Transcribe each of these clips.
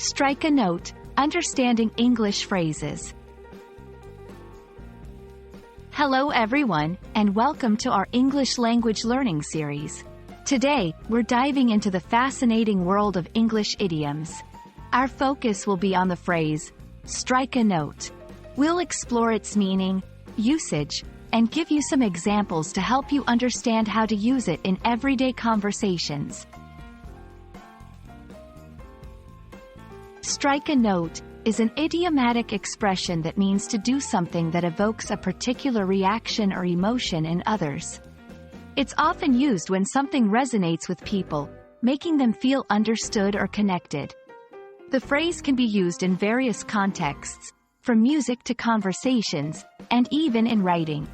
Strike a note, understanding English phrases. Hello everyone, and welcome to our English language learning series. Today, we're diving into the fascinating world of English idioms. Our focus will be on the phrase, strike a note. We'll explore its meaning, usage, and give you some examples to help you understand how to use it in everyday conversations. Strike a note is an idiomatic expression that means to do something that evokes a particular reaction or emotion in others. It's often used when something resonates with people, making them feel understood or connected. The phrase can be used in various contexts, from music to conversations, and even in writing.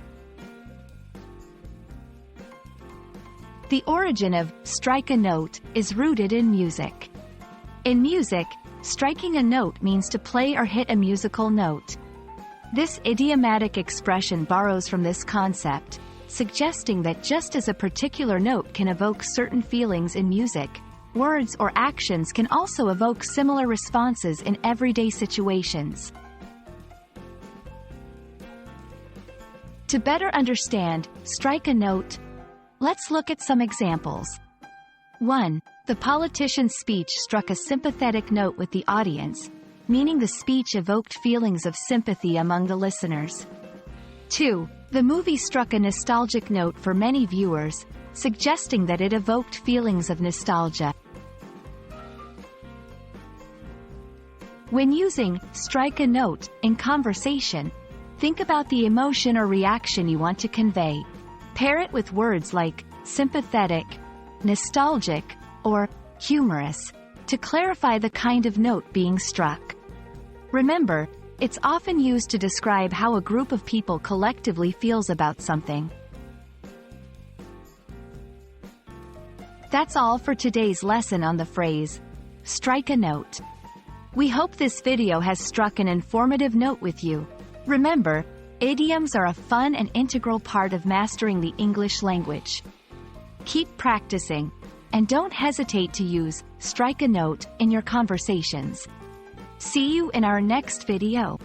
The origin of strike a note is rooted in music. In music, striking a note means to play or hit a musical note. This idiomatic expression borrows from this concept, suggesting that just as a particular note can evoke certain feelings in music, words or actions can also evoke similar responses in everyday situations. To better understand strike a note, let's look at some examples. 1. The politician's speech struck a sympathetic note with the audience, meaning the speech evoked feelings of sympathy among the listeners. 2. The movie struck a nostalgic note for many viewers, suggesting that it evoked feelings of nostalgia. When using strike a note in conversation, think about the emotion or reaction you want to convey. Pair it with words like sympathetic, nostalgic, or humorous to clarify the kind of note being struck. Remember, it's often used to describe how a group of people collectively feels about something. That's all for today's lesson on the phrase, strike a note. We hope this video has struck an informative note with you. Remember, idioms are a fun and integral part of mastering the English language. Keep practicing, and don't hesitate to use strike a note in your conversations. See you in our next video.